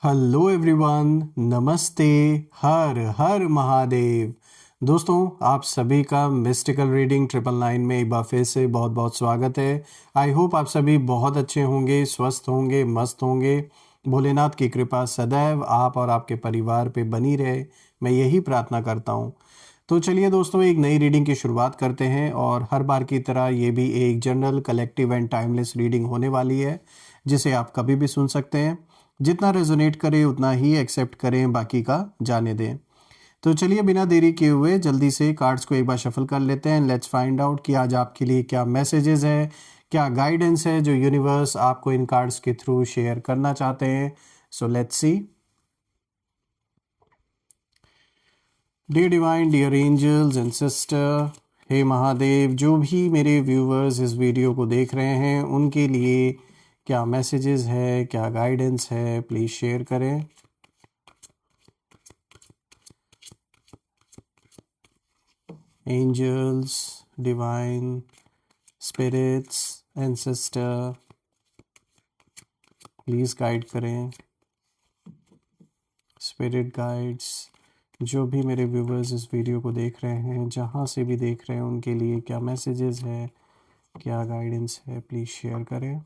Hello everyone, नमस्ते। हर हर महादेव। दोस्तों, आप सभी का मिस्टिकल रीडिंग 999 में एक बार फिर से बहुत बहुत स्वागत है। आई होप आप सभी बहुत अच्छे होंगे, स्वस्थ होंगे, मस्त होंगे। भोलेनाथ की कृपा सदैव आप और आपके परिवार पे बनी रहे, मैं यही प्रार्थना करता हूँ। तो चलिए दोस्तों, एक नई रीडिंग की शुरुआत करते हैं और हर बार की तरह ये भी एक general, collective and timeless reading होने वाली है, जिसे आप कभी भी सुन सकते हैं। जितना रेजोनेट करे उतना ही एक्सेप्ट करें, बाकी का जाने दें। तो चलिए बिना देरी किए हुए जल्दी से कार्ड्स को एक बार शफल कर लेते हैं। लेट्स फाइंड आउट कि आज आपके लिए क्या मैसेजेस है, क्या गाइडेंस है जो यूनिवर्स आपको इन कार्ड्स के थ्रू शेयर करना चाहते हैं। So let's see. Dear divine, dear angels and sister, हे महादेव, जो भी मेरे व्यूवर्स इस वीडियो को देख रहे हैं उनके लिए क्या मैसेजेस है, क्या गाइडेंस है, प्लीज़ शेयर करें। Angels, divine spirits, ancestor, please guide करें। स्पिरिट गाइड्स, जो भी मेरे व्यूवर्स इस वीडियो को देख रहे हैं, जहाँ से भी देख रहे हैं, उनके लिए क्या मैसेजेस है, क्या गाइडेंस है, प्लीज़ शेयर करें।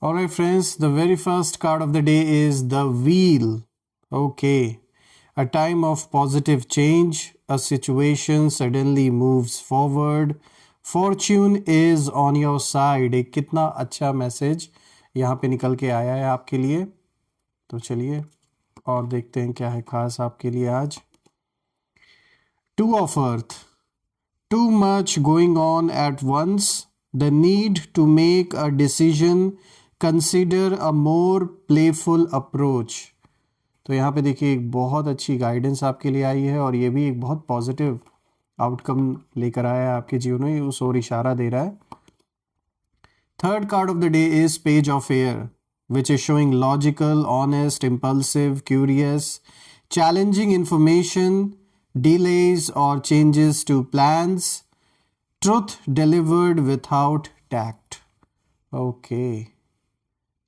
Alright friends, the very first card of the day is the Wheel. Okay. A time of positive change. A situation suddenly moves forward. Fortune is on your side. एक कितना अच्छा message यहाँ पे निकल के आया है आपके लिए। तो चलिए और देखते हैं क्या है खास आपके लिए आज। Two of Earth. Too much going on at once. The need to make a decision. Consider a more playful approach. तो यहाँ पे देखिए एक बहुत अच्छी गाइडेंस आपके लिए आई है और ये भी एक बहुत पॉजिटिव आउटकम लेकर आया है आपके जीवन में, उस ओर इशारा दे रहा है। Third card of the day is page of air, which is showing logical, honest, impulsive, curious, challenging information, delays or changes to plans, truth delivered without tact. Okay,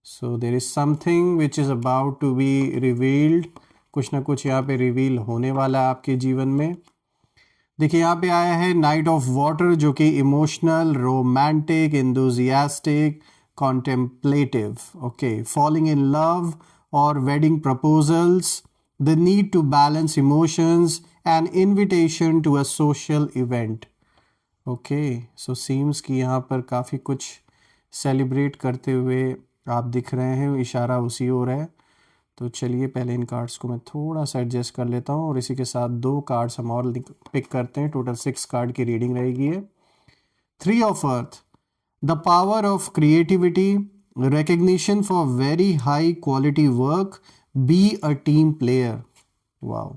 so there is something which is about to be revealed. कुछ ना कुछ यहाँ पे reveal होने वाला है आपके जीवन में। देखिए यहाँ पे आया है नाइट ऑफ वाटर, जो कि emotional, romantic, enthusiastic, contemplative, okay, falling in love और wedding proposals, the need to balance emotions, an invitation to a social event. Okay, so seems कि यहाँ पर काफ़ी कुछ सेलिब्रेट करते हुए आप दिख रहे हैं, इशारा उसी ओर है। तो चलिए पहले इन कार्ड्स को मैं थोड़ा सा एडजस्ट कर लेता हूँ और इसी के साथ दो कार्ड्स हम और पिक करते हैं। टोटल 6 कार्ड की रीडिंग रहेगी है। 3 of earth, the power of creativity, recognition for very high quality work, be a team player. Wow.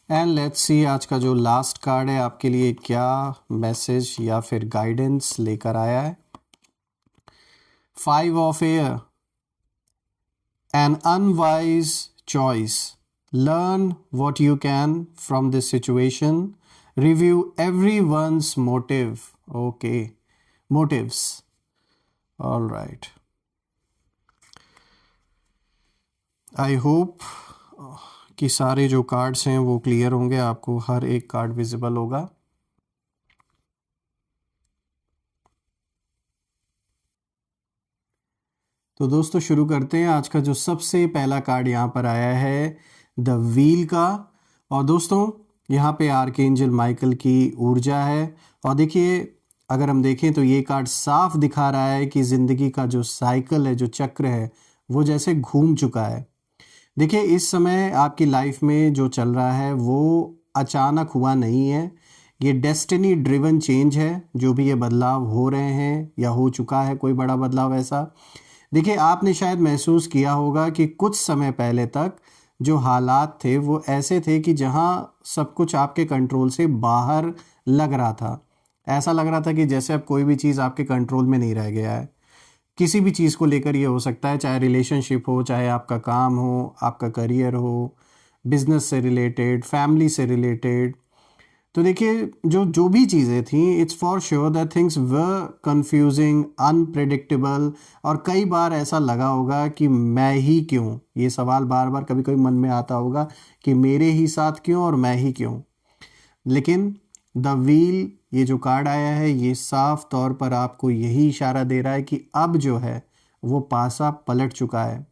And let's see आज का जो लास्ट कार्ड है आपके लिए क्या मैसेज या फिर गाइडेंस लेकर आया है। 5 of air, an unwise choice, learn what you can from this situation, review every once motive. Okay, motives, all right. I hope कि सारे जो कार्ड्स हैं वो क्लियर होंगे, आपको हर एक कार्ड विजिबल होगा। तो दोस्तों शुरू करते हैं। आज का जो सबसे पहला कार्ड यहाँ पर आया है द व्हील का, और दोस्तों यहाँ पे आर्कएंजल माइकल की ऊर्जा है। और देखिए अगर हम देखें तो ये कार्ड साफ दिखा रहा है कि ज़िंदगी का जो साइकिल है, जो चक्र है, वो जैसे घूम चुका है। देखिए इस समय आपकी लाइफ में जो चल रहा है वो अचानक हुआ नहीं है, ये डेस्टिनी ड्रिवन चेंज है। जो भी ये बदलाव हो रहे हैं या हो चुका है कोई बड़ा बदलाव ऐसा, देखिए आपने शायद महसूस किया होगा कि कुछ समय पहले तक जो हालात थे वो ऐसे थे कि जहां सब कुछ आपके कंट्रोल से बाहर लग रहा था। ऐसा लग रहा था कि जैसे अब कोई भी चीज़ आपके कंट्रोल में नहीं रह गया है। किसी भी चीज़ को लेकर ये हो सकता है, चाहे रिलेशनशिप हो, चाहे आपका काम हो, आपका करियर हो, बिजनेस से रिलेटेड, फैमिली से रिलेटेड, तो देखिए जो जो भी चीज़ें थी, it's for sure that things were confusing, unpredictable, और कई बार ऐसा लगा होगा कि मैं ही क्यों, ये सवाल बार बार कभी कभी मन में आता होगा कि मेरे ही साथ क्यों और मैं ही क्यों। लेकिन द व्हील, ये जो कार्ड आया है, ये साफ तौर पर आपको यही इशारा दे रहा है कि अब जो है वो पासा पलट चुका है।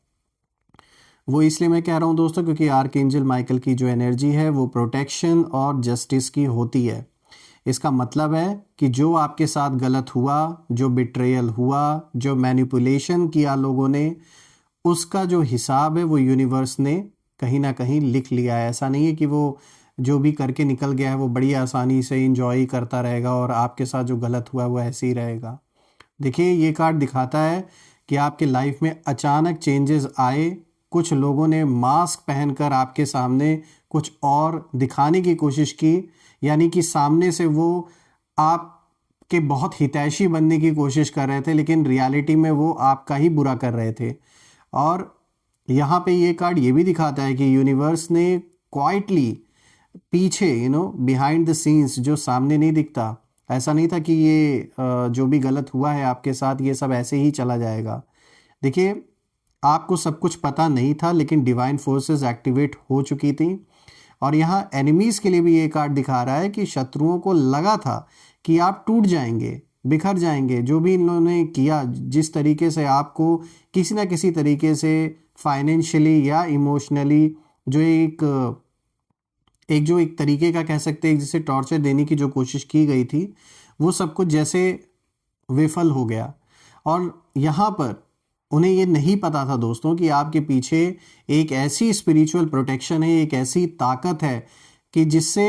वो इसलिए मैं कह रहा हूँ दोस्तों क्योंकि आर्कएंजल माइकल की जो एनर्जी है वो प्रोटेक्शन और जस्टिस की होती है। इसका मतलब है कि जो आपके साथ गलत हुआ, जो बिट्रेयल हुआ, जो मैनिपुलेशन किया लोगों ने, उसका जो हिसाब है वो यूनिवर्स ने कहीं ना कहीं लिख लिया है। ऐसा नहीं है कि वो जो भी करके निकल गया है वो बड़ी आसानी से इंजॉय करता रहेगा और आपके साथ जो गलत हुआ है वो ऐसे ही रहेगा। देखिए ये कार्ड दिखाता है कि आपके लाइफ में अचानक चेंजेस आए, कुछ लोगों ने मास्क पहनकर आपके सामने कुछ और दिखाने की कोशिश की, यानी कि सामने से वो आपके बहुत हितैषी बनने की कोशिश कर रहे थे, लेकिन रियलिटी में वो आपका ही बुरा कर रहे थे। और यहाँ पे ये कार्ड ये भी दिखाता है कि यूनिवर्स ने क्वाइटली पीछे, बिहाइंड द सीन्स, जो सामने नहीं दिखता, ऐसा नहीं था कि ये जो भी गलत हुआ है आपके साथ ये सब ऐसे ही चला जाएगा। देखिए आपको सब कुछ पता नहीं था, लेकिन डिवाइन फोर्सेस एक्टिवेट हो चुकी थी। और यहाँ एनिमीज के लिए भी ये कार्ड दिखा रहा है कि शत्रुओं को लगा था कि आप टूट जाएंगे, बिखर जाएंगे, जो भी इन्होंने किया, जिस तरीके से आपको किसी ना किसी तरीके से फाइनेंशियली या इमोशनली जो एक तरीके का कह सकते हैं जिसे टॉर्चर देने की जो कोशिश की गई थी, वो सब कुछ जैसे विफल हो गया। और यहाँ पर उन्हें ये नहीं पता था दोस्तों कि आपके पीछे एक ऐसी स्पिरिचुअल प्रोटेक्शन है, एक ऐसी ताकत है कि जिससे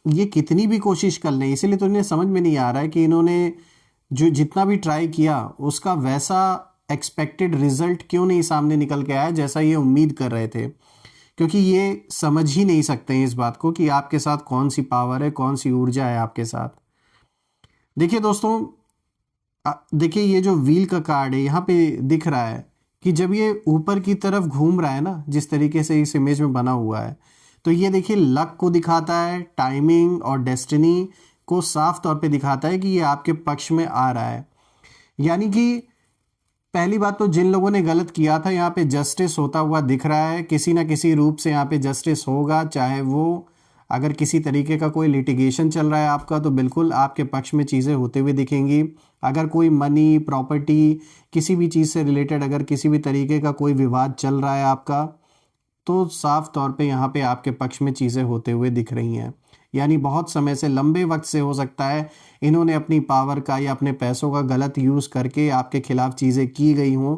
ये कितनी भी कोशिश कर लें, इसीलिए तो इन्हें समझ में नहीं आ रहा है कि इन्होंने जो जितना भी ट्राई किया उसका वैसा एक्सपेक्टेड रिजल्ट क्यों नहीं सामने निकल के आया जैसा ये उम्मीद कर रहे थे, क्योंकि ये समझ ही नहीं सकते हैं इस बात को कि आपके साथ कौन सी पावर है, कौन सी ऊर्जा है आपके साथ। देखिए दोस्तों, देखिए ये जो व्हील का कार्ड है यहाँ पे दिख रहा है कि जब ये ऊपर की तरफ घूम रहा है ना, जिस तरीके से इस इमेज में बना हुआ है, तो ये देखिए लक को दिखाता है, टाइमिंग और डेस्टिनी को साफ तौर पे दिखाता है कि ये आपके पक्ष में आ रहा है। यानी कि पहली बात तो जिन लोगों ने गलत किया था यहाँ पे जस्टिस होता हुआ दिख रहा है, किसी ना किसी रूप से यहाँ पे जस्टिस होगा, चाहे वो अगर किसी तरीके का कोई लिटिगेशन चल रहा है आपका तो बिल्कुल आपके पक्ष में चीज़ें होते हुए दिखेंगी। अगर कोई मनी, प्रॉपर्टी, किसी भी चीज़ से रिलेटेड अगर किसी भी तरीके का कोई विवाद चल रहा है आपका, तो साफ तौर पे यहाँ पे आपके पक्ष में चीज़ें होते हुए दिख रही हैं। यानी बहुत समय से, लंबे वक्त से हो सकता है इन्होंने अपनी पावर का या अपने पैसों का गलत यूज़ करके आपके खिलाफ चीज़ें की गई हों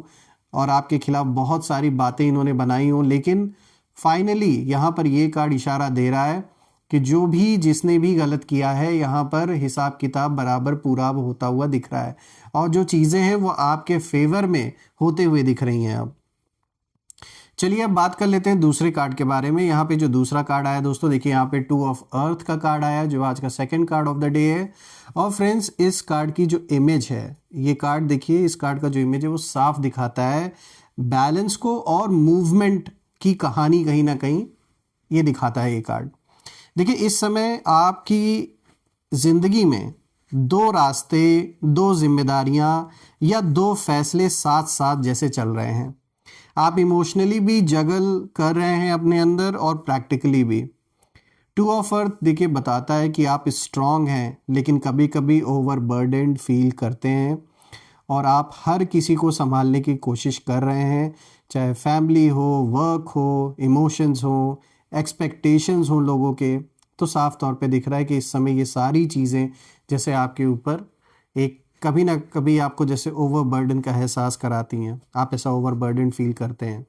और आपके खिलाफ बहुत सारी बातें इन्होंने बनाई हों, लेकिन फाइनली यहाँ पर ये कार्ड इशारा दे रहा है कि जो भी जिसने भी गलत किया है यहाँ पर हिसाब किताब बराबर पूरा होता हुआ दिख रहा है और जो चीज़ें हैं वो आपके फेवर में होते हुए दिख रही हैं। अब चलिए अब बात कर लेते हैं दूसरे कार्ड के बारे में। यहाँ पे जो दूसरा कार्ड आया दोस्तों, देखिए यहाँ पे 2 ऑफ अर्थ का कार्ड आया जो आज का second card of the day है। और फ्रेंड्स इस कार्ड की जो इमेज है, ये कार्ड देखिए, इस कार्ड का जो इमेज है वो साफ दिखाता है बैलेंस को और मूवमेंट की कहानी, कहीं ना कहीं ये दिखाता है ये कार्ड। देखिए इस समय आपकी जिंदगी में 2 रास्ते, 2 जिम्मेदारियां या 2 फैसले साथ साथ जैसे चल रहे हैं। आप इमोशनली भी जगल कर रहे हैं अपने अंदर और प्रैक्टिकली भी। 2 ऑफ अर्थ देखिए बताता है कि आप स्ट्रांग हैं लेकिन कभी कभी ओवरबर्डन्ड फील करते हैं और आप हर किसी को संभालने की कोशिश कर रहे हैं, चाहे फैमिली हो, वर्क हो, इमोशंस हो, एक्सपेक्टेशंस हो लोगों के। तो साफ तौर पे दिख रहा है कि इस समय ये सारी चीज़ें जैसे आपके ऊपर एक कभी ना कभी आपको जैसे ओवरबर्डन का एहसास कराती हैं, आप ऐसा ओवरबर्डन फील करते हैं।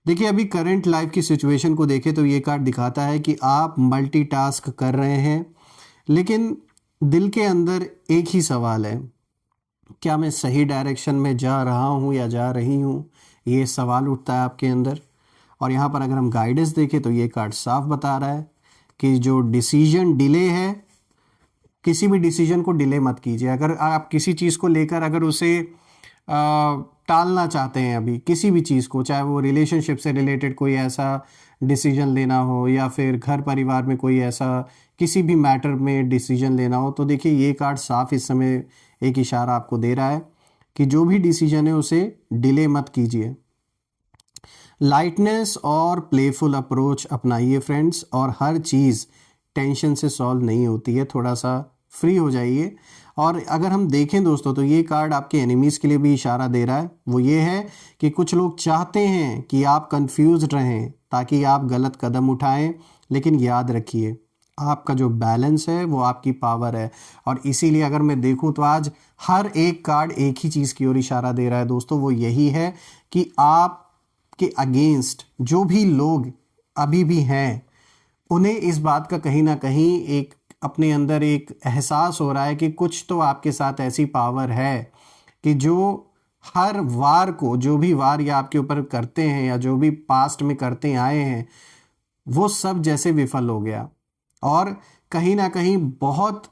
देखिए अभी करंट लाइफ की सिचुएशन को देखें तो ये कार्ड दिखाता है कि आप मल्टीटास्क कर रहे हैं, लेकिन दिल के अंदर एक ही सवाल है, क्या मैं सही डायरेक्शन में जा रहा हूँ या जा रही हूँ, ये सवाल उठता है आपके अंदर। और यहाँ पर अगर हम गाइडेंस देखें तो ये कार्ड साफ बता रहा है कि जो डिसीजन डिले है, किसी भी डिसीजन को डिले मत कीजिए। अगर आप किसी चीज़ को लेकर अगर उसे टालना चाहते हैं, अभी किसी भी चीज़ को, चाहे वो रिलेशनशिप से रिलेटेड कोई ऐसा डिसीजन लेना हो या फिर घर परिवार में कोई ऐसा किसी भी मैटर में डिसीजन लेना हो, तो देखिए ये कार्ड साफ इस समय एक इशारा आपको दे रहा है कि जो भी डिसीजन है उसे डिले मत कीजिए। लाइटनेस और प्लेफुल अप्रोच अपनाइए फ्रेंड्स, और हर चीज़ टेंशन से सॉल्व नहीं होती है, थोड़ा सा फ्री हो जाइए। और अगर हम देखें दोस्तों तो ये कार्ड आपके एनिमीज़ के लिए भी इशारा दे रहा है। वो ये है कि कुछ लोग चाहते हैं कि आप कंफ्यूज्ड रहें ताकि आप गलत कदम उठाएं, लेकिन याद रखिए आपका जो बैलेंस है वो आपकी पावर है। और इसीलिए अगर मैं देखूं तो आज हर एक कार्ड एक ही चीज़ की ओर इशारा दे रहा है दोस्तों, वो यही है कि आप के अगेंस्ट जो भी लोग अभी भी हैं, उन्हें इस बात का कहीं ना कहीं एक अपने अंदर एक एहसास हो रहा है कि कुछ तो आपके साथ ऐसी पावर है कि जो हर वार को, जो भी वार या आपके ऊपर करते हैं या जो भी पास्ट में करते आए हैं, वो सब जैसे विफल हो गया। और कहीं ना कहीं बहुत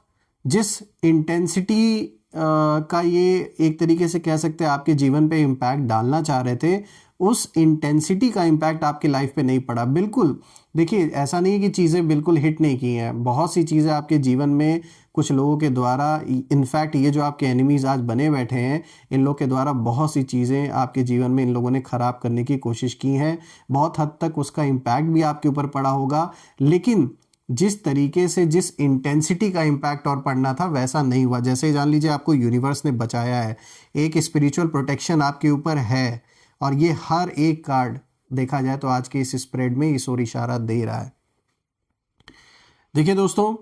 जिस इंटेंसिटी का ये एक तरीके से कह सकते हैं आपके जीवन पे इम्पैक्ट डालना चाह रहे थे, उस इंटेंसिटी का इम्पैक्ट आपकी लाइफ पे नहीं पड़ा। बिल्कुल देखिए ऐसा नहीं है कि चीज़ें बिल्कुल हिट नहीं की हैं, बहुत सी चीज़ें आपके जीवन में कुछ लोगों के द्वारा, इनफैक्ट ये जो आपके एनिमीज़ आज बने बैठे हैं, इन लोग के द्वारा बहुत सी चीज़ें आपके जीवन में इन लोगों ने ख़राब करने की कोशिश की हैं। बहुत हद तक उसका इम्पैक्ट भी आपके ऊपर पड़ा होगा, लेकिन जिस तरीके से, जिस इंटेंसिटी का इम्पैक्ट और पड़ना था वैसा नहीं हुआ। जैसे जान लीजिए आपको यूनिवर्स ने बचाया है, एक स्पिरिचुअल प्रोटेक्शन आपके ऊपर है, और ये हर एक कार्ड देखा जाए तो आज के इस स्प्रेड में इस ओर इशारा दे रहा है। देखिए दोस्तों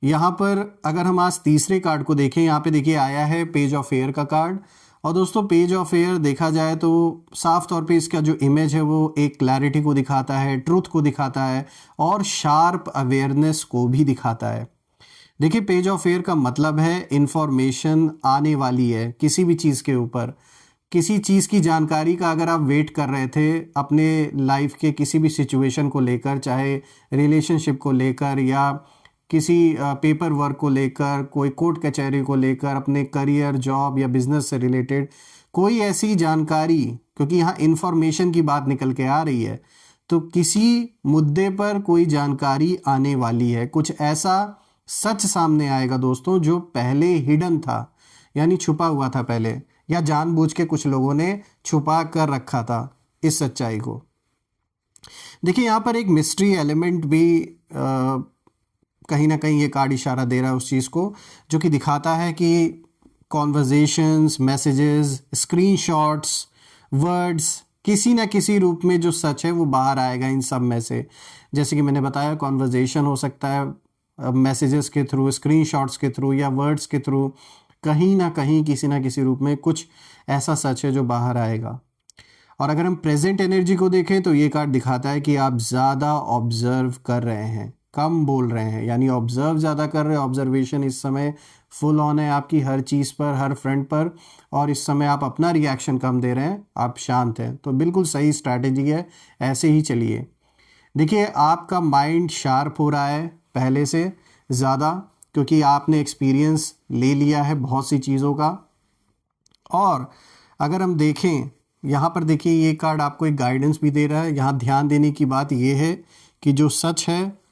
यहाँ पर अगर हम आज तीसरे कार्ड को देखें, यहाँ पे देखिए आया है पेज ऑफ एयर का कार्ड। और दोस्तों पेज ऑफ एयर देखा जाए तो साफ तौर पे इसका जो इमेज है वो एक क्लैरिटी को दिखाता है, ट्रूथ को दिखाता है, और शार्प अवेयरनेस को भी दिखाता है। देखिए पेज ऑफ एयर का मतलब है इंफॉर्मेशन आने वाली है किसी भी चीज़ के ऊपर, किसी चीज़ की जानकारी का अगर आप वेट कर रहे थे अपने लाइफ के किसी भी सिचुएशन को लेकर, चाहे रिलेशनशिप को लेकर या किसी पेपर वर्क को लेकर, कोई कोर्ट कचहरी को लेकर, अपने करियर, जॉब या बिजनेस से रिलेटेड कोई ऐसी जानकारी, क्योंकि यहाँ इंफॉर्मेशन की बात निकल के आ रही है, तो किसी मुद्दे पर कोई जानकारी आने वाली है, कुछ ऐसा सच सामने आएगा दोस्तों जो पहले हिडन था, यानी छुपा हुआ था पहले, या जानबूझ के कुछ लोगों ने छुपा कर रखा था इस सच्चाई को। देखिए यहाँ पर एक मिस्ट्री एलिमेंट भी कहीं ना कहीं ये कार्ड इशारा दे रहा है उस चीज़ को, जो कि दिखाता है कि कॉन्वर्जेशंस, मैसेजेस, स्क्रीनशॉट्स, वर्ड्स, किसी ना किसी रूप में जो सच है वो बाहर आएगा इन सब में से। जैसे कि मैंने बताया कॉन्वर्जेशन हो सकता है मैसेजेस के थ्रू, स्क्रीनशॉट्स के थ्रू या वर्ड्स के थ्रू, कहीं ना कहीं किसी ना किसी रूप में कुछ ऐसा सच है जो बाहर आएगा। और अगर हम प्रेजेंट एनर्जी को देखें तो ये कार्ड दिखाता है कि आप ज़्यादा ऑब्जर्व कर रहे हैं, कम बोल रहे हैं, यानी ऑब्जर्व ज़्यादा कर रहे हैं। ऑब्जर्वेशन इस समय फुल ऑन है आपकी हर चीज़ पर, हर फ्रंट पर, और इस समय आप अपना रिएक्शन कम दे रहे हैं, आप शांत हैं। तो बिल्कुल सही स्ट्रैटेजी है, ऐसे ही चलिए। देखिए आपका माइंड शार्प हो रहा है पहले से ज़्यादा, क्योंकि आपने एक्सपीरियंस ले लिया है बहुत सी चीज़ों का। और अगर हम देखें यहाँ पर, देखिए ये कार्ड आपको एक गाइडेंस भी दे रहा है। यहाँ ध्यान देने की बात ये है कि जो सच है,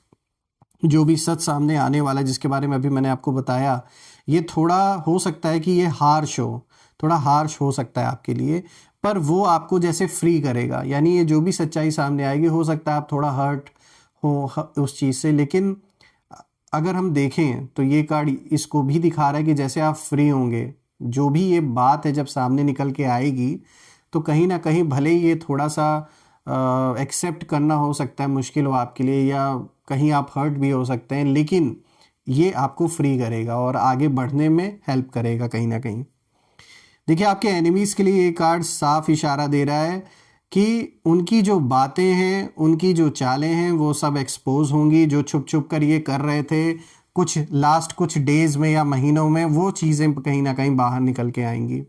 जो भी सच सामने आने वाला है, जिसके बारे में अभी मैंने आपको बताया, ये थोड़ा हो सकता है कि ये हार्श हो, थोड़ा हार्श हो सकता है आपके लिए, पर वो आपको जैसे फ्री करेगा। यानी ये जो भी सच्चाई सामने आएगी, हो सकता है आप थोड़ा हर्ट हो उस चीज़ से, लेकिन अगर हम देखें तो ये कार्ड इसको भी दिखा रहा है कि जैसे आप फ्री होंगे, जो भी ये बात है जब सामने निकल के आएगी, तो कहीं ना कहीं भले ही ये थोड़ा सा एक्सेप्ट करना हो सकता है मुश्किल हो आपके लिए, या कहीं आप हर्ट भी हो सकते हैं, लेकिन ये आपको फ्री करेगा और आगे बढ़ने में हेल्प करेगा कहीं ना कहीं। देखिए आपके एनिमीज़ के लिए ये कार्ड साफ इशारा दे रहा है कि उनकी जो बातें हैं, उनकी जो चालें हैं, वो सब एक्सपोज होंगी। जो छुप छुप कर ये कर रहे थे कुछ लास्ट कुछ डेज में या महीनों में, वो चीज़ें कहीं ना कहीं बाहर निकल के आएंगी।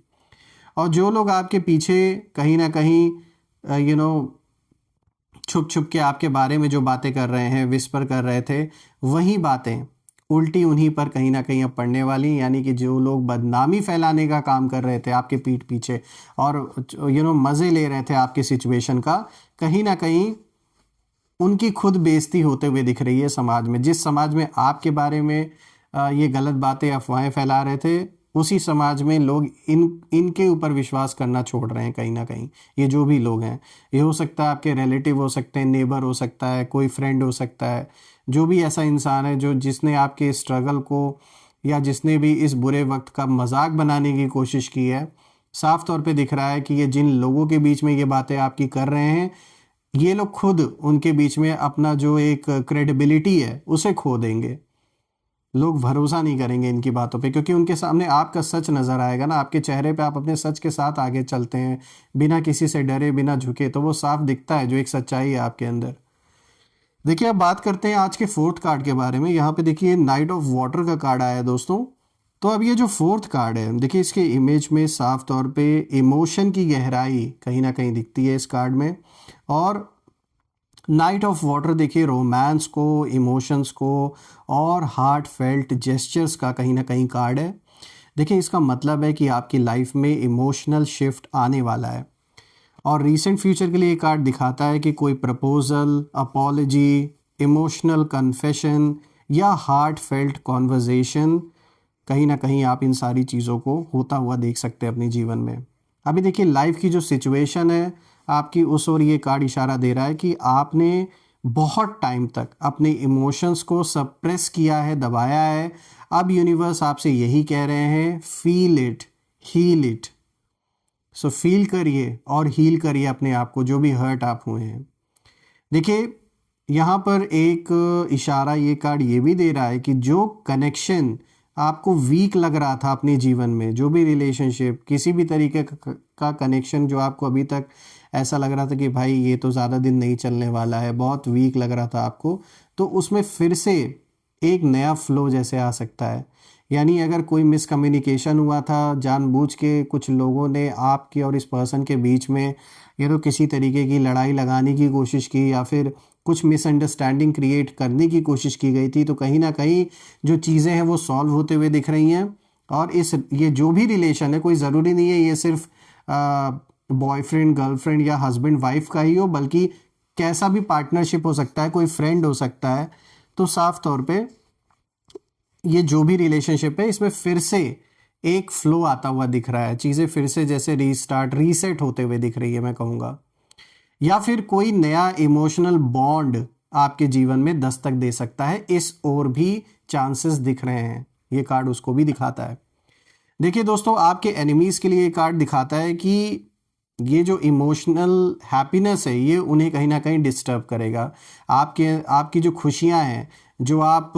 और जो लोग आपके पीछे कहीं ना कहीं छुप छुप के आपके बारे में जो बातें कर रहे हैं, विस्पर कर रहे थे, वही बातें उल्टी उन्हीं पर कहीं ना कहीं अब पड़ने वाली। यानी कि जो लोग बदनामी फैलाने का काम कर रहे थे आपके पीठ पीछे और मज़े ले रहे थे आपके सिचुएशन का, कहीं ना कहीं उनकी खुद बेइज्जती होते हुए दिख रही है समाज में। जिस समाज में आपके बारे में ये गलत बातें अफवाहें फैला रहे थे, उसी समाज में लोग इनके ऊपर विश्वास करना छोड़ रहे हैं कहीं ना कहीं। ये जो भी लोग हैं, ये हो सकता है आपके रिलेटिव हो सकते हैं, नेबर हो सकता है, कोई फ्रेंड हो सकता है, जो भी ऐसा इंसान है जो जिसने आपके स्ट्रगल को या जिसने भी इस बुरे वक्त का मजाक बनाने की कोशिश की है, साफ तौर पे दिख रहा है कि ये जिन लोगों के बीच में ये बातें आपकी कर रहे हैं, ये लोग खुद उनके बीच में अपना जो एक क्रेडिबिलिटी है उसे खो देंगे। लोग भरोसा नहीं करेंगे इनकी बातों पे, क्योंकि उनके सामने आपका सच नज़र आएगा ना, आपके चेहरे पे आप अपने सच के साथ आगे चलते हैं बिना किसी से डरे, बिना झुके, तो वो साफ दिखता है जो एक सच्चाई है आपके अंदर। देखिए अब बात करते हैं आज के फोर्थ कार्ड के बारे में। यहाँ पे देखिए नाइट ऑफ वाटर का कार्ड आया है दोस्तों। तो अब ये जो फोर्थ कार्ड है, देखिए इसके इमेज में साफ तौर पे इमोशन की गहराई कहीं ना कहीं दिखती है इस कार्ड में। और नाइट ऑफ वाटर देखिए रोमांस को, इमोशंस को और हार्ट फेल्ट जेस्चर्स का कहीं ना कहीं कार्ड है। देखिए इसका मतलब है कि आपकी लाइफ में इमोशनल शिफ्ट आने वाला है। और रीसेंट फ्यूचर के लिए ये कार्ड दिखाता है कि कोई प्रपोजल, अपॉलजी, इमोशनल कन्फेशन या हार्ट फेल्ट कॉन्वर्जेशन, कहीं ना कहीं आप इन सारी चीज़ों को होता हुआ देख सकते हैं अपने जीवन में। अभी देखिए लाइफ की जो सिचुएशन है आपकी, उस ओर ये कार्ड इशारा दे रहा है कि आपने बहुत टाइम तक अपने इमोशंस को सप्रेस किया है, दबाया है। अब यूनिवर्स आपसे यही कह रहे हैं, feel it, heal it. So feel करिए और हील करिए अपने आप को, जो भी हर्ट आप हुए हैं। देखिए यहाँ पर एक इशारा ये कार्ड ये भी दे रहा है कि जो कनेक्शन आपको वीक लग रहा था अपने जीवन में, जो भी रिलेशनशिप, किसी भी तरीके का कनेक्शन जो आपको अभी तक ऐसा लग रहा था कि भाई ये तो ज़्यादा दिन नहीं चलने वाला है, बहुत वीक लग रहा था आपको, तो उसमें फिर से एक नया फ्लो जैसे आ सकता है। यानी अगर कोई मिसकम्युनिकेशन हुआ था, जानबूझ के कुछ लोगों ने आपके और इस पर्सन के बीच में ये तो किसी तरीके की लड़ाई लगाने की कोशिश की या फिर कुछ मिसअंडरस्टैंडिंग क्रिएट करने की कोशिश की गई थी, तो कहीं ना कहीं जो चीज़ें हैं वो सॉल्व होते हुए दिख रही हैं। और ये जो भी रिलेशन है, कोई ज़रूरी नहीं है ये सिर्फ बॉयफ्रेंड गर्लफ्रेंड या हस्बैंड वाइफ का ही हो, बल्कि कैसा भी पार्टनरशिप हो सकता है, कोई फ्रेंड हो सकता है। तो साफ तौर पे ये जो भी रिलेशनशिप है इसमें फिर से एक फ्लो आता हुआ दिख रहा है, चीज़ें फिर से जैसे रीस्टार्ट, रीसेट होते हुए दिख रही है मैं कहूँगा। या फिर कोई नया इमोशनल बॉन्ड आपके जीवन में दस्तक दे सकता है, इस ओर भी चांसेस दिख रहे हैं। ये कार्ड उसको भी दिखाता है। देखिए दोस्तों, आपके एनिमीज के लिए ये कार्ड दिखाता है कि ये जो इमोशनल हैप्पीनेस है ये उन्हें कहीं ना कहीं डिस्टर्ब करेगा। आपकी जो खुशियां हैं, जो आप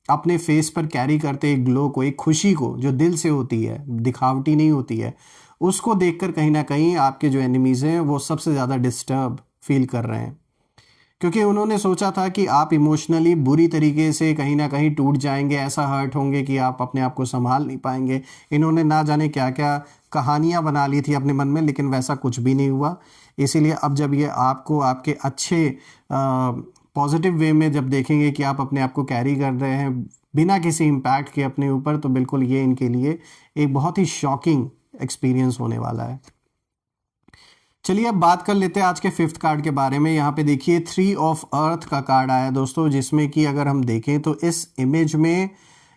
अपने फेस पर कैरी करते एक ग्लो को, एक खुशी को जो दिल से होती है, दिखावटी नहीं होती है, उसको देखकर कहीं ना कहीं आपके जो एनिमीज हैं वो सबसे ज़्यादा डिस्टर्ब फील कर रहे हैं। क्योंकि उन्होंने सोचा था कि आप इमोशनली बुरी तरीके से कहीं ना कहीं टूट जाएंगे, ऐसा हर्ट होंगे कि आप अपने आप को संभाल नहीं पाएंगे। इन्होंने ना जाने क्या क्या कहानियां बना ली थी अपने मन में, लेकिन वैसा कुछ भी नहीं हुआ। इसीलिए अब जब ये आपको आपके अच्छे पॉजिटिव वे में जब देखेंगे कि आप अपने आप को कैरी कर रहे हैं बिना किसी इम्पैक्ट के अपने ऊपर, तो बिल्कुल ये इनके लिए एक बहुत ही शॉकिंग एक्सपीरियंस होने वाला है। चलिए अब बात कर लेते हैं आज के फिफ्थ कार्ड के बारे में। यहाँ पे देखिए 3 ऑफ अर्थ का कार्ड आया दोस्तों, जिसमें कि अगर हम देखें तो इस इमेज में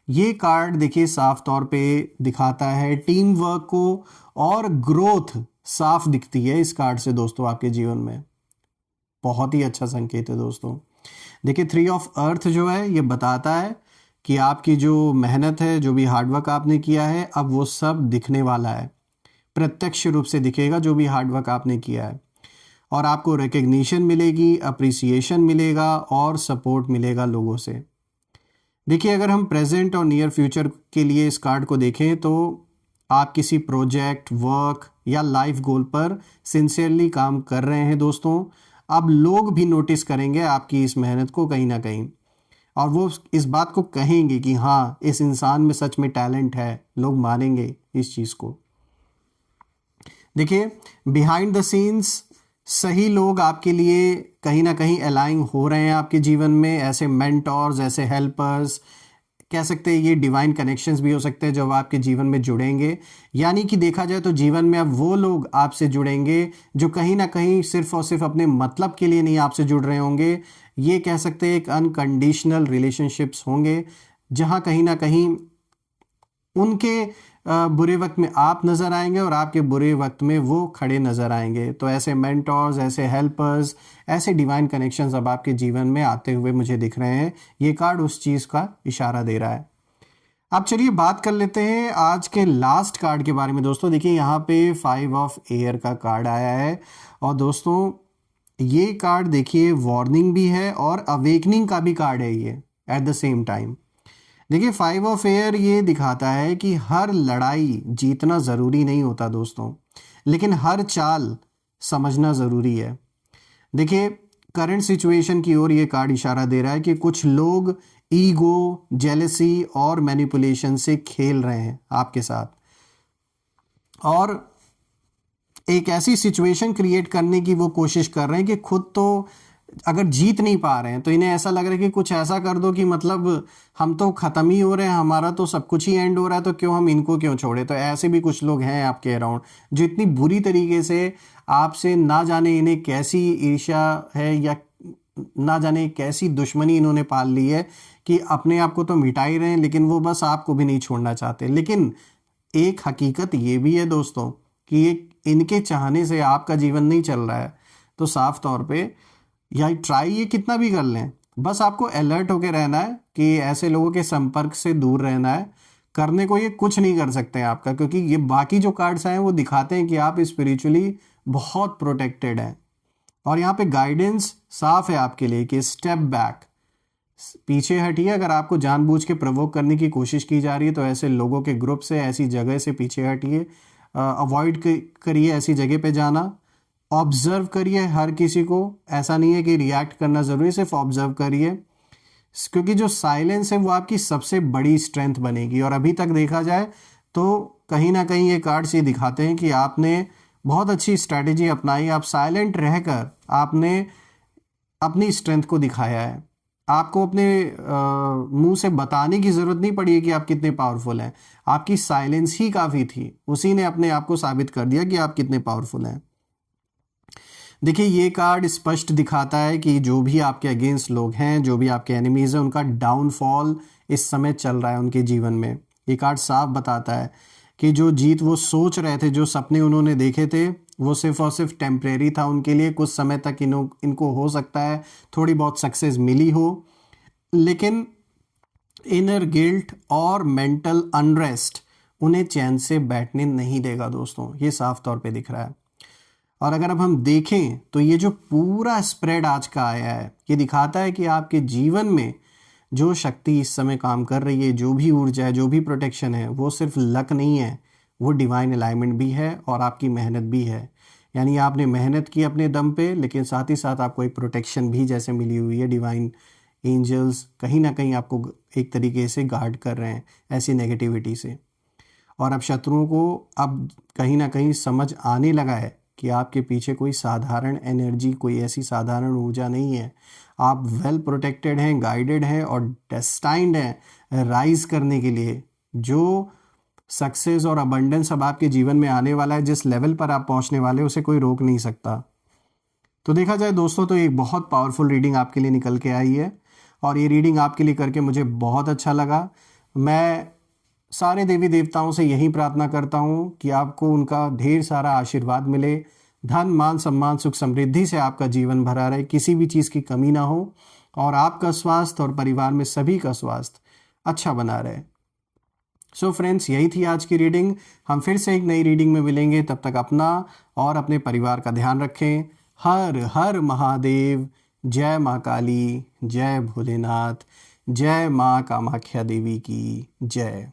ये कार्ड देखिए साफ तौर पे दिखाता है टीम वर्क को, और ग्रोथ साफ दिखती है इस कार्ड से दोस्तों आपके जीवन में। बहुत ही अच्छा संकेत है दोस्तों। देखिए 3 ऑफ अर्थ जो है ये बताता है कि आपकी जो मेहनत है, जो भी हार्डवर्क आपने किया है, अब वो सब दिखने वाला है, प्रत्यक्ष रूप से दिखेगा जो भी हार्डवर्क आपने किया है, और आपको रिकग्निशन मिलेगी, अप्रिसिएशन मिलेगा और सपोर्ट मिलेगा लोगों से। देखिए अगर हम प्रेजेंट और नियर फ्यूचर के लिए इस कार्ड को देखें तो आप किसी प्रोजेक्ट, वर्क या लाइफ गोल पर सिंसियरली काम कर रहे हैं दोस्तों। अब लोग भी नोटिस करेंगे आपकी इस मेहनत को कहीं ना कहीं, और वो इस बात को कहेंगे कि हाँ इस इंसान में सच में टैलेंट है, लोग मानेंगे इस चीज़ को। देखिए बिहाइंड द सीन्स सही लोग आपके लिए कहीं ना कहीं अलाइन हो रहे हैं आपके जीवन में, ऐसे मेंटोर्स, ऐसे हेल्पर्स, कह सकते हैं ये डिवाइन कनेक्शंस भी हो सकते हैं जो आपके जीवन में जुड़ेंगे। यानी कि देखा जाए तो जीवन में अब वो लोग आपसे जुड़ेंगे जो कहीं ना कहीं सिर्फ और सिर्फ अपने मतलब के लिए नहीं आपसे जुड़ रहे होंगे। ये कह सकते हैं एक अनकंडीशनल रिलेशनशिप्स होंगे जहाँ कहीं ना कहीं उनके बुरे वक्त में आप नज़र आएंगे और आपके बुरे वक्त में वो खड़े नज़र आएंगे। तो ऐसे मेंटोर्स, ऐसे हेल्पर्स, ऐसे डिवाइन कनेक्शंस अब आपके जीवन में आते हुए मुझे दिख रहे हैं। ये कार्ड उस चीज़ का इशारा दे रहा है। अब चलिए बात कर लेते हैं आज के लास्ट कार्ड के बारे में। दोस्तों देखिए यहाँ पे 5 ऑफ एयर का कार्ड आया है और दोस्तों ये कार्ड देखिए वार्निंग भी है और अवेकनिंग का भी कार्ड है ये एट द सेम टाइम। देखिए 5 ऑफ एयर ये दिखाता है कि हर लड़ाई जीतना ज़रूरी नहीं होता दोस्तों, लेकिन हर चाल समझना ज़रूरी है। देखिए करंट सिचुएशन की ओर ये कार्ड इशारा दे रहा है कि कुछ लोग ईगो, जेलसी और मैनिपुलेशन से खेल रहे हैं आपके साथ और एक ऐसी सिचुएशन क्रिएट करने की वो कोशिश कर रहे हैं कि खुद तो अगर जीत नहीं पा रहे हैं तो इन्हें ऐसा लग रहा है कि कुछ ऐसा कर दो कि मतलब हम तो ख़त्म ही हो रहे हैं, हमारा तो सब कुछ ही एंड हो रहा है, तो क्यों हम इनको क्यों छोड़े। तो ऐसे भी कुछ लोग हैं आपके अराउंड जो इतनी बुरी तरीके से आपसे ना जाने इन्हें कैसी ईर्ष्या है या ना जाने कैसी दुश्मनी इन्होंने पाल ली है कि अपने आप को तो मिटा ही रहे हैं लेकिन वो बस आपको भी नहीं छोड़ना चाहते। लेकिन एक हकीकत ये भी है दोस्तों कि इनके चाहने से आपका जीवन नहीं चल रहा है। तो साफ तौर पे या ट्राई ये कितना भी कर लें, बस आपको अलर्ट होके रहना है कि ऐसे लोगों के संपर्क से दूर रहना है। करने को ये कुछ नहीं कर सकते हैं आपका, क्योंकि ये बाकी जो कार्ड्स आए हैं वो दिखाते हैं कि आप स्पिरिचुअली बहुत प्रोटेक्टेड हैं। और यहाँ पे गाइडेंस साफ है आपके लिए कि स्टेप बैक, पीछे हटिए। अगर आपको जानबूझ के प्रवोक करने की कोशिश की जा रही है तो ऐसे लोगों के ग्रुप से, ऐसी जगह से पीछे हटिए, अवॉइड करिए ऐसी जगह पे जाना। ऑब्जर्व करिए हर किसी को, ऐसा नहीं है कि रिएक्ट करना ज़रूरी, सिर्फ ऑब्जर्व करिए, क्योंकि जो साइलेंस है वो आपकी सबसे बड़ी स्ट्रेंथ बनेगी। और अभी तक देखा जाए तो कहीं ना कहीं ये कार्ड्स ये दिखाते हैं कि आपने बहुत अच्छी स्ट्रैटेजी अपनाई, आप साइलेंट रहकर आपने अपनी स्ट्रेंथ को दिखाया है। आपको अपने मुंह से बताने की ज़रूरत नहीं पड़ी है कि आप कितने पावरफुल हैं, आपकी साइलेंस ही काफ़ी थी, उसी ने अपने आप को साबित कर दिया कि आप कितने पावरफुल हैं। देखिए ये कार्ड स्पष्ट दिखाता है कि जो भी आपके अगेंस्ट लोग हैं, जो भी आपके एनिमीज हैं, उनका डाउनफॉल इस समय चल रहा है उनके जीवन में। ये कार्ड साफ बताता है कि जो जीत वो सोच रहे थे, जो सपने उन्होंने देखे थे, वो सिर्फ और सिर्फ टेम्परेरी था उनके लिए। कुछ समय तक इनको हो सकता है थोड़ी बहुत सक्सेस मिली हो, लेकिन इनर गिल्ट और मेंटल अनरेस्ट उन्हें चैन से बैठने नहीं देगा दोस्तों, ये साफ तौर पे दिख रहा है। और अगर अब हम देखें तो ये जो पूरा स्प्रेड आज का आया है ये दिखाता है कि आपके जीवन में जो शक्ति इस समय काम कर रही है, जो भी ऊर्जा है, जो भी प्रोटेक्शन है, वो सिर्फ लक नहीं है, वो डिवाइन अलाइनमेंट भी है और आपकी मेहनत भी है। यानी आपने मेहनत की अपने दम पे, लेकिन साथ ही साथ आपको एक प्रोटेक्शन भी जैसे मिली हुई है। डिवाइन एंजल्स कहीं ना कहीं आपको एक तरीके से गार्ड कर रहे हैं ऐसी नेगेटिविटी से। और अब शत्रुओं को अब कहीं ना कहीं समझ आने लगा है कि आपके पीछे कोई साधारण एनर्जी, कोई ऐसी साधारण ऊर्जा नहीं है। आप वेल प्रोटेक्टेड हैं, गाइडेड हैं और डेस्टाइंड हैं राइज करने के लिए। जो सक्सेस और अबंडेंस अब आपके जीवन में आने वाला है, जिस लेवल पर आप पहुंचने वाले हैं, उसे कोई रोक नहीं सकता। तो देखा जाए दोस्तों तो एक बहुत पावरफुल रीडिंग आपके लिए निकल के आई है और ये रीडिंग आपके लिए करके मुझे बहुत अच्छा लगा। मैं सारे देवी देवताओं से यही प्रार्थना करता हूँ कि आपको उनका ढेर सारा आशीर्वाद मिले, धन, मान, सम्मान, सुख, समृद्धि से आपका जीवन भरा रहे, किसी भी चीज़ की कमी ना हो और आपका स्वास्थ्य और परिवार में सभी का स्वास्थ्य अच्छा बना रहे। सो फ्रेंड्स, यही थी आज की रीडिंग। हम फिर से एक नई रीडिंग में मिलेंगे, तब तक अपना और अपने परिवार का ध्यान रखें। हर हर महादेव। जय माँ काली, जय भोलेनाथ, जय माँ कामाख्या देवी की जय।